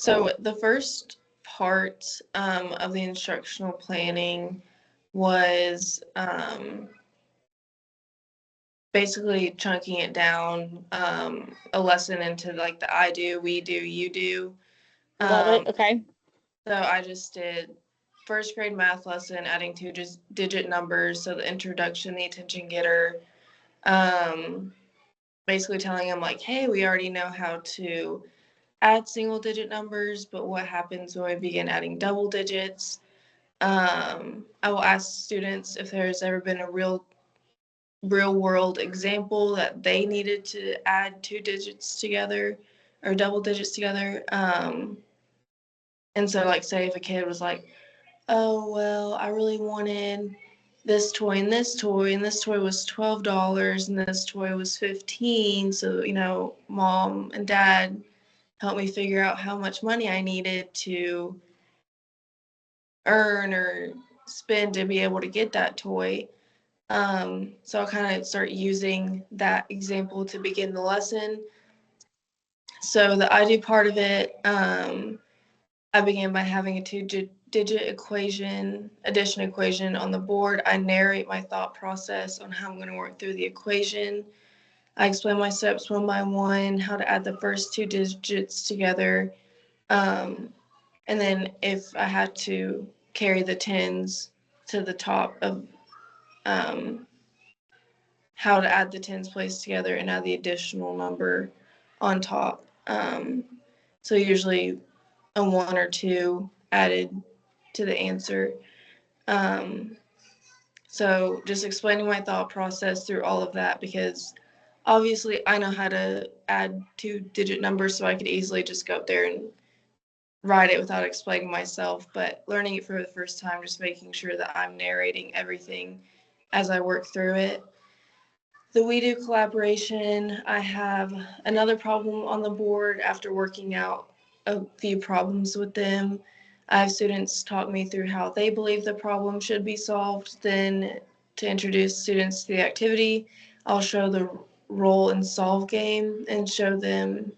So the first part of the instructional planning was basically chunking it down, a lesson into like the I do, we do, you do. Love it. Okay. So I just did first grade math lesson, adding two digit numbers, so the introduction, the attention getter. Um, Basically telling them like, hey, we already know how to add single digit numbers, but what happens when we begin adding double digits? I will ask students if there's ever been a real world example that they needed to add two digits together or double digits together. And so, like, say if a kid was like, oh, well, I really wanted this toy and this toy, and this toy was $12 and this toy was 15. So, mom and dad helped me figure out how much money I needed to earn or spend to be able to get that toy. So I'll kind of start using that example to begin the lesson. So the I do part of it, I began by having a two-digit addition equation on the board. I narrate my thought process on how I'm going to work through the equation. I explain my steps one by one, how to add the first two digits together. And then if I had to carry the tens to the top of how to add the tens placed together and add the additional number on top. So usually a one or two added to the answer. Um, so just explaining my thought process through all of that, because obviously I know how to add two-digit numbers, so I could easily just go up there and write it without explaining myself, but learning it for the first time, just making sure that I'm narrating everything as I work through it. The We Do collaboration, I have another problem on the board after working out a few problems with them. I have students talk me through how they believe the problem should be solved. Then to introduce students to the activity, I'll show the roll and solve game and show them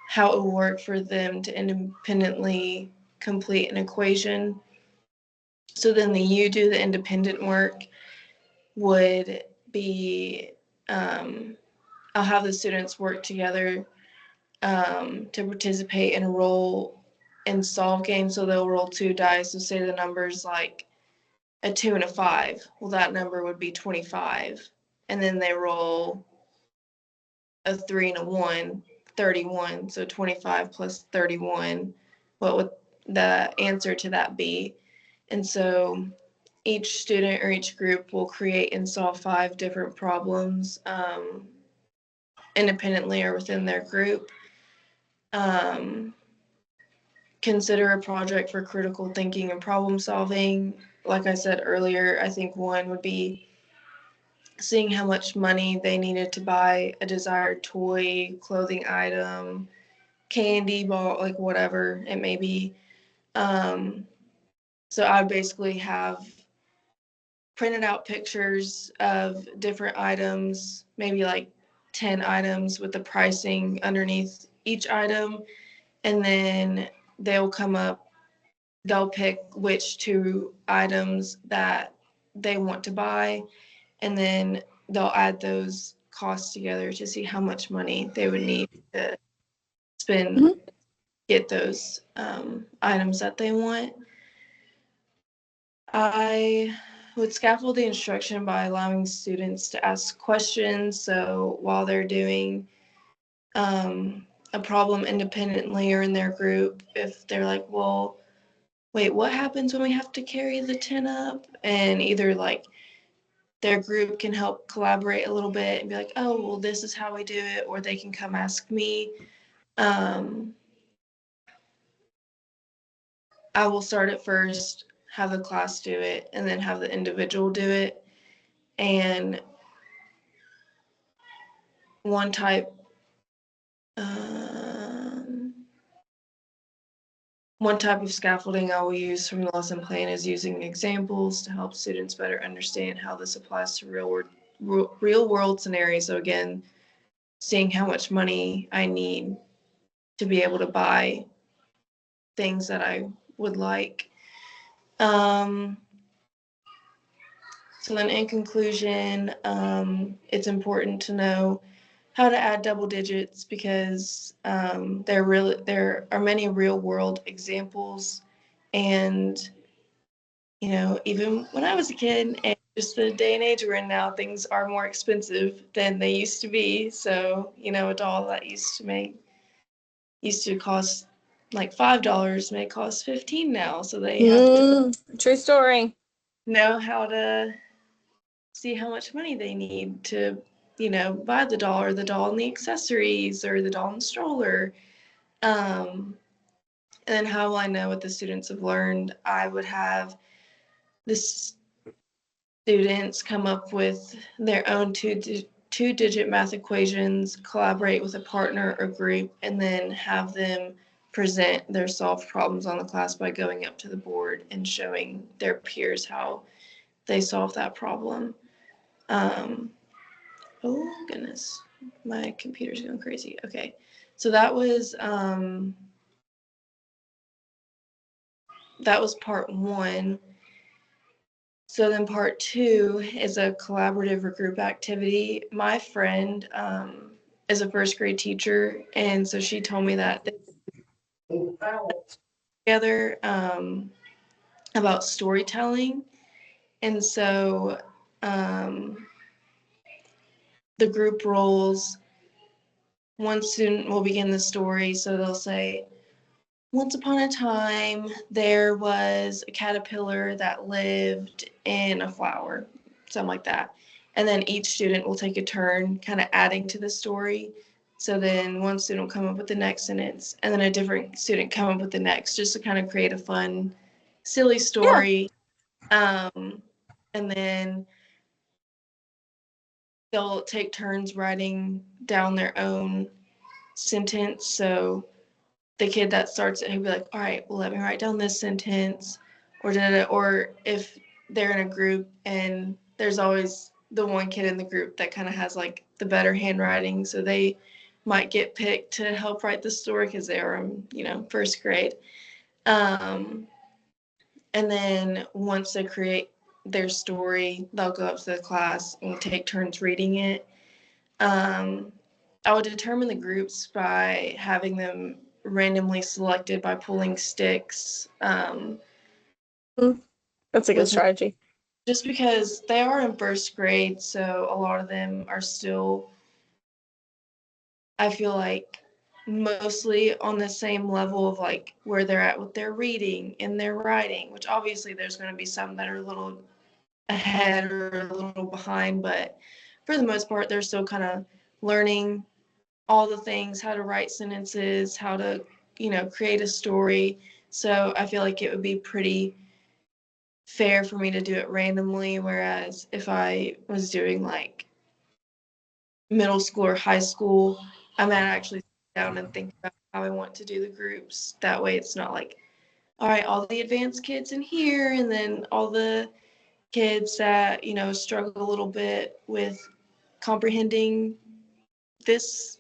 how it will work for them to independently complete an equation. So then the you do the independent work would be, I'll have the students work together to participate in a roll and solve game. So they'll roll two dice. So say the number's like a 2 and a 5. Well, that number would be 25. And then they roll a 3 and a 1, 31. So 25 plus 31. What would the answer to that be? And so each student or each group will create and solve 5 different problems independently or within their group. Um, Consider a project for critical thinking and problem solving. Like I said earlier, I think one would be seeing how much money they needed to buy a desired toy, clothing item, candy ball, like whatever it may be. So I would basically have printed out pictures of different items, maybe like 10 items with the pricing underneath each item. And then they'll come up, they'll pick which two items that they want to buy. And then they'll add those costs together to see how much money they would need to spend, Mhm. get those items that they want. I would scaffold the instruction by allowing students to ask questions. So while they're doing a problem independently or in their group, if they're like, well, wait, what happens when we have to carry the 10 up? And either like their group can help collaborate a little bit and be like, oh, well, this is how we do it, or they can come ask me. Um, I will start it first, have the class do it, and then have the individual do it. And one type um, one type of scaffolding I will use from the lesson plan is using examples to help students better understand how this applies to real world scenarios. So again, seeing how much money I need to be able to buy things that I would like. So then in conclusion, it's important to know how to add double digits because there are many real world examples. And, even when I was a kid and just the day and age we're in now, things are more expensive than they used to be. So, a doll that used to cost like $5 may cost $15 now. So they have to True story. know how to see how much money they need to, buy the doll and the accessories or the doll and stroller. And then how will I know what the students have learned? I would have the students come up with their own two-digit math equations, collaborate with a partner or group, and then have them present their solved problems on the class by going up to the board and showing their peers how they solve that problem. Oh goodness, my computer's going crazy. Okay, so that was part one. So then part two is a collaborative or group activity. My friend is a first grade teacher, and so she told me that they together about storytelling, and so the group roles. One student will begin the story, so they'll say, once upon a time, there was a caterpillar that lived in a flower, something like that. And then each student will take a turn kind of adding to the story. So then one student will come up with the next sentence, and then a different student come up with the next, just to kind of create a fun, silly story. Yeah. And then they'll take turns writing down their own sentence. So the kid that starts it, he'll be like, all right, well, let me write down this sentence, or if they're in a group and there's always the one kid in the group that kind of has like the better handwriting, so they might get picked to help write the story because they are in, first grade. And then once they create their story, they'll go up to the class and take turns reading it. I would determine the groups by having them randomly selected by pulling sticks. That's a good strategy. Just because they are in first grade, so a lot of them are still, I feel like, mostly on the same level of like where they're at with their reading and their writing, which obviously there's going to be some that are a little ahead or a little behind, but for the most part, they're still kind of learning all the things, how to write sentences, how to, create a story. So I feel like it would be pretty fair for me to do it randomly. Whereas if I was doing like middle school or high school, I might actually sit down and think about how I want to do the groups. That way it's not like, all right, all the advanced kids in here, and then all the kids that, struggle a little bit with comprehending this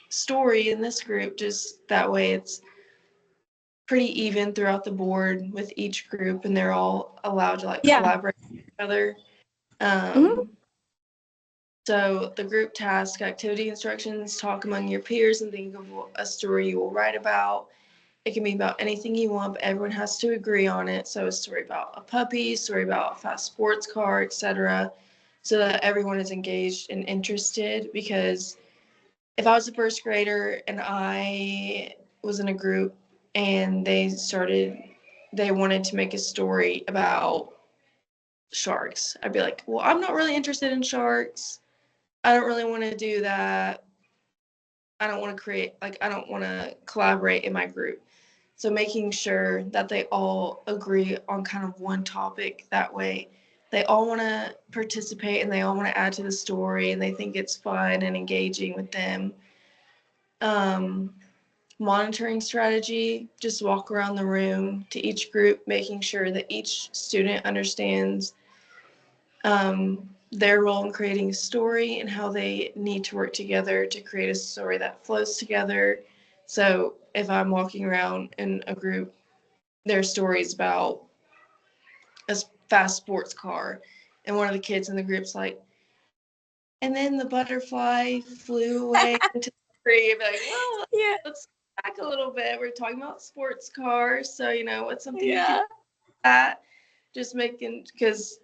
story in this group. Just that way it's pretty even throughout the board with each group, and they're all allowed to collaborate with each other. So the group task activity instructions: talk among your peers and think of a story you will write about. It can be about anything you want, but everyone has to agree on it. So a story about a puppy, story about a fast sports car, etc., so that everyone is engaged and interested. Because if I was a first grader and I was in a group and they wanted to make a story about sharks, I'd be like, well, I'm not really interested in sharks. I don't really want to do that. I don't want to collaborate in my group. So making sure that they all agree on kind of one topic, that way they all want to participate and they all want to add to the story and they think it's fun and engaging with them. Monitoring strategy: just walk around the room to each group, making sure that each student understands their role in creating a story and how they need to work together to create a story that flows together. So if I'm walking around in a group their stories about a fast sports car, and one of the kids in the group's like, and then the butterfly flew away into the tree. And be like, well, Yeah. let's go back a little bit. We're talking about sports cars, so what's something you Yeah. could do that? Just making, because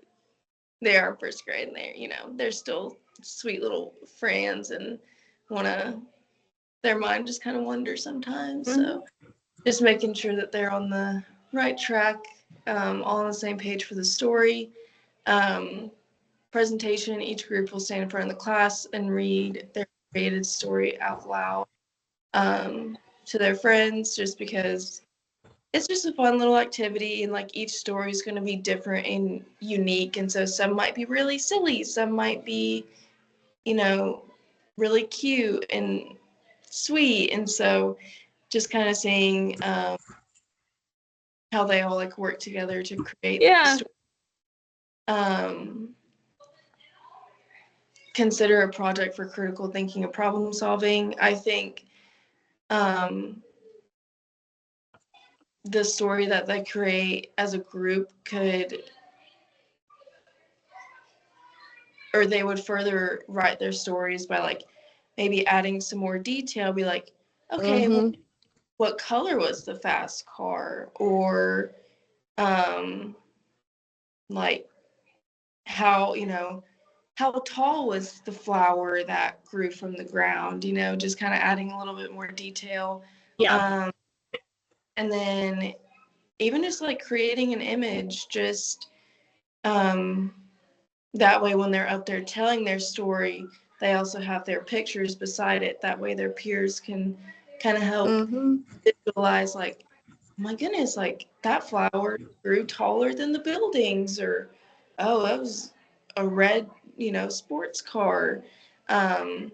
they are in first grade and they're still sweet little friends and their mind just kind of wanders sometimes. Mm-hmm. So just making sure that they're on the right track, all on the same page for the story. Presentation, each group will stand in front of the class and read their created story out loud to their friends, just because it's just a fun little activity, and like each story is going to be different and unique, and so some might be really silly, some might be really cute and sweet, and so just kind of seeing how they all like work together to create the Yeah. story. Consider a project for critical thinking and problem solving. I think the story that they create as a group they would further write their stories by like maybe adding some more detail, be like, okay, well, Mm-hmm. what color was the fast car? Or like how tall was the flower that grew from the ground, just kind of adding a little bit more detail. Yeah. And then even just like creating an image, just that way when they're up there telling their story, they also have their pictures beside it. That way their peers can kind of help Mm-hmm. visualize, like, oh my goodness, like that flower grew taller than the buildings, or oh, that was a red, sports car. Um,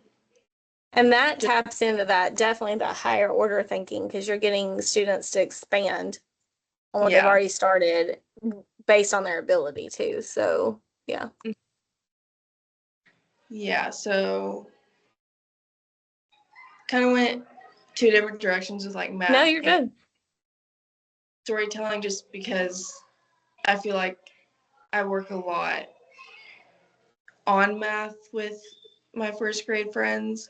And that taps into that, definitely that higher order thinking, because you're getting students to expand on what they've yeah. already started based on their ability too. So yeah. Yeah, so kind of went two different directions with like No, math you're and good. storytelling, just because I feel like I work a lot on math with my first grade friends.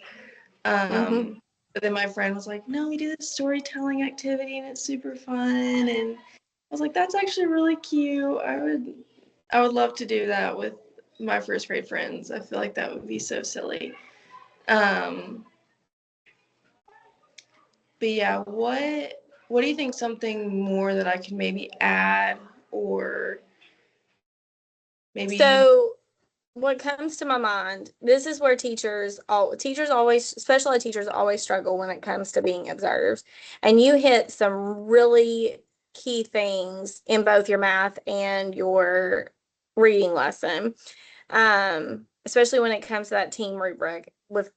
Mm-hmm. But then my friend was like, no, we do this storytelling activity and it's super fun. And I was like, that's actually really cute. I would love to do that with my first grade friends. I feel like that would be so silly. But yeah, what do you think, something more that I can maybe add, or maybe you? So what comes to my mind, this is where teachers always, special ed teachers always struggle when it comes to being observed. And you hit some really key things in both your math and your reading lesson. Especially when it comes to that team rubric with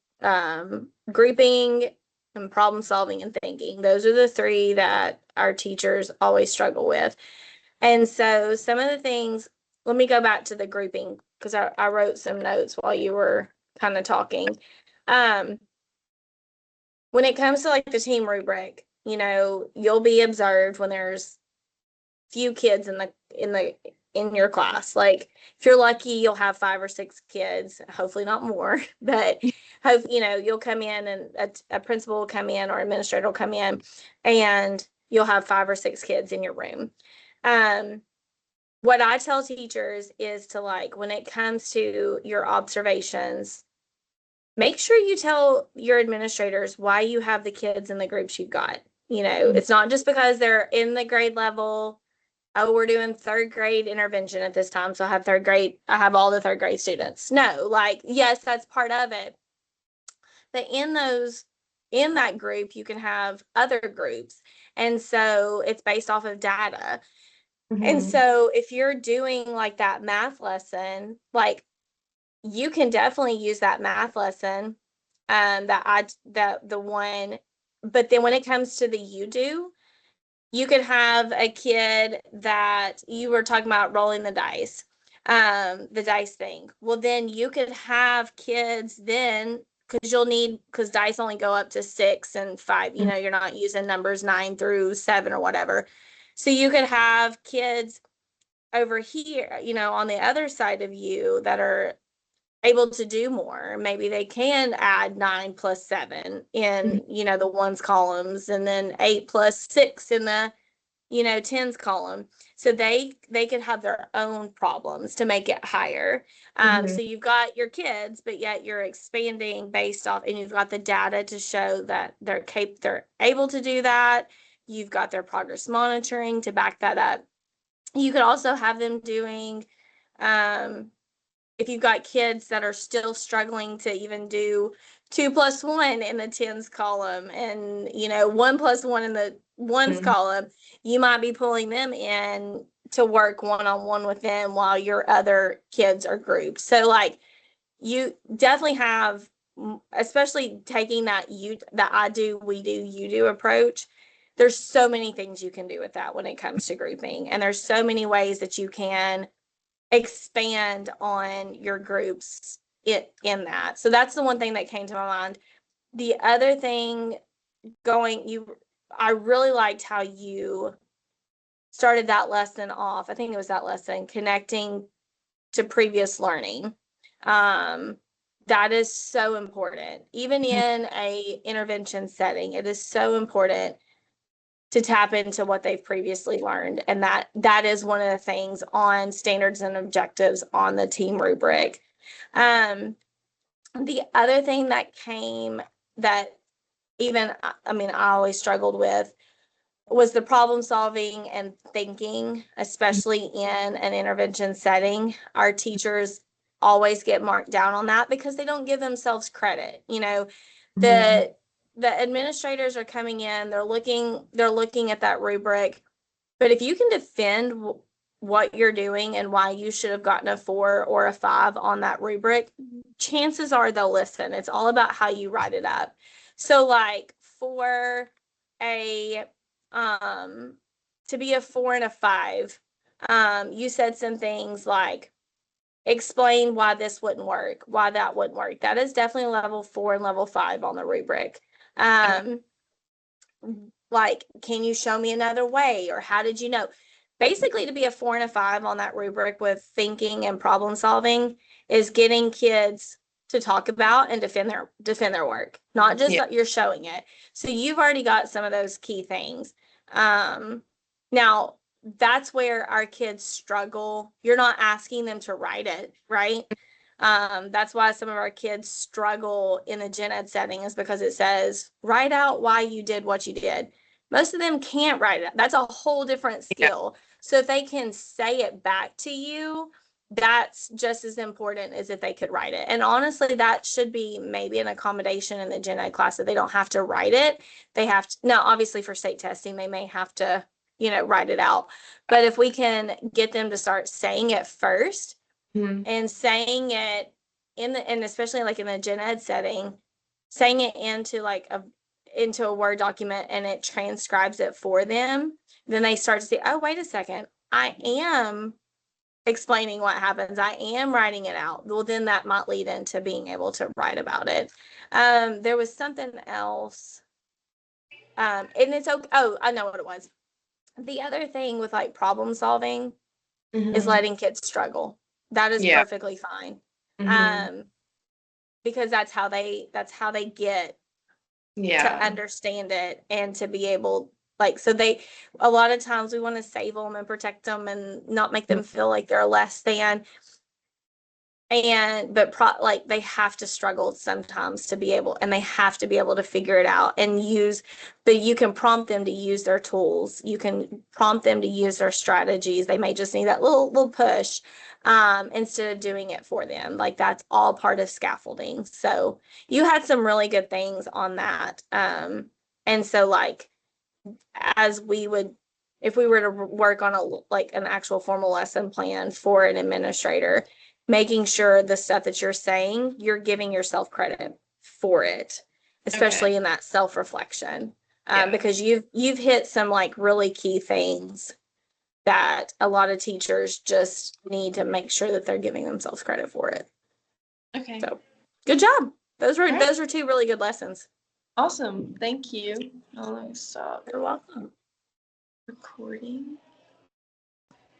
grouping and problem solving and thinking. Those are the three that our teachers always struggle with. And so some of the things, let me go back to the grouping because I wrote some notes while you were kind of talking. When it comes to like the team rubric, you'll be observed when there's few kids in your class. Like if you're lucky, you'll have 5 or 6 kids, hopefully not more, but hope you'll come in and a principal will come in or administrator will come in and you'll have 5 or 6 kids in your room. What I tell teachers is to, like, when it comes to your observations, make sure you tell your administrators why you have the kids in the groups you've got. It's not just because they're in the grade level. Oh, we're doing third grade intervention at this time, so I have all the third grade students. No, like, yes, that's part of it. But in that group, you can have other groups. And so it's based off of data. And so if you're doing like that math lesson, like you can definitely use that math lesson, the one, but then when it comes to the you could have a kid that you were talking about rolling the dice thing. Well, then you could have kids then because dice only go up to 6 and 5, you're not using numbers 9 through 7 or whatever. So you could have kids over here, you know, on the other side of you that are able to do more. Maybe they can add 9 plus 7 in, you know, the ones columns, and then 8 plus 6 in the, you know, tens column. So they could have their own problems to make it higher. So you've got your kids, but yet you're expanding based off, and you've got the data to show that they're able to do that. You've got their progress monitoring to back that up. You could also have them doing, if you've got kids that are still struggling to even do 2 plus 1 in the tens column, and, you know, 1 plus 1 in the ones column, you might be pulling them in to work one-on-one with them while your other kids are grouped. So like, you definitely have, especially taking that I do, we do, you do approach. There's so many things you can do with that when it comes to grouping, and there's so many ways that you can expand on your groups in that. So that's the one thing that came to my mind. The other thing, I really liked how you started that lesson off. I think it was that lesson, connecting to previous learning. That is so important. Even in a intervention setting, it is so important to tap into what they've previously learned. And that is one of the things on standards and objectives on the team rubric. The other thing that came that even, I mean, I always struggled with was the problem solving and thinking, especially in an intervention setting. Our teachers always get marked down on that because they don't give themselves credit. You know, the administrators are coming in, they're looking at that rubric, but if you can defend what you're doing and why you should have gotten a 4 or a 5 on that rubric, chances are they'll listen. It's all about how you write it up. So like, for a to be a 4 and a 5, you said some things like, explain why this wouldn't work, why that wouldn't work. That is definitely level 4 and level 5 on the rubric. Like, can you show me another way, or how did you know? Basically, to be a 4 and a 5 on that rubric with thinking and problem solving is getting kids to talk about and defend their work, not just that you're showing it. So you've already got some of those key things. Now that's where our kids struggle. You're not asking them to write it, right? That's why some of our kids struggle in the gen ed setting, is because it says, write out why you did what you did. Most of them can't write it. That's a whole different skill. So if they can say it back to you, that's just as important as if they could write it. And honestly, that should be maybe an accommodation in the gen ed class, that they don't have to write it. They have to, now obviously for state testing, they may have to, you know, write it out. But if we can get them to start saying it first, and saying it and especially like in the gen ed setting, saying it into a Word document, and it transcribes it for them, then they start to see, oh, wait a second, I am explaining what happens. I am writing it out. Well, then that might lead into being able to write about it. There was something else. And it's okay. Oh, I know what it was. The other thing with like problem solving is letting kids struggle. That is perfectly fine. Because that's how they get to understand it, and to be able, like, so a lot of times we want to save them and protect them and not make them feel like they're less than. But they have to struggle sometimes to be able, and they have to be able to figure it out and but you can prompt them to use their tools. You can prompt them to use their strategies. They may just need that little push, instead of doing it for them. Like, that's all part of scaffolding. So you had some really good things on that. And so like, if we were to work on an actual formal lesson plan for an administrator, making sure the stuff that you're saying, you're giving yourself credit for it, especially in that self-reflection, because you've hit some like really key things that a lot of teachers just need to make sure that they're giving themselves credit for it. Okay. So good job. Those were 2 really good lessons. Awesome. Thank you. Oh, let me stop. You're welcome. Recording.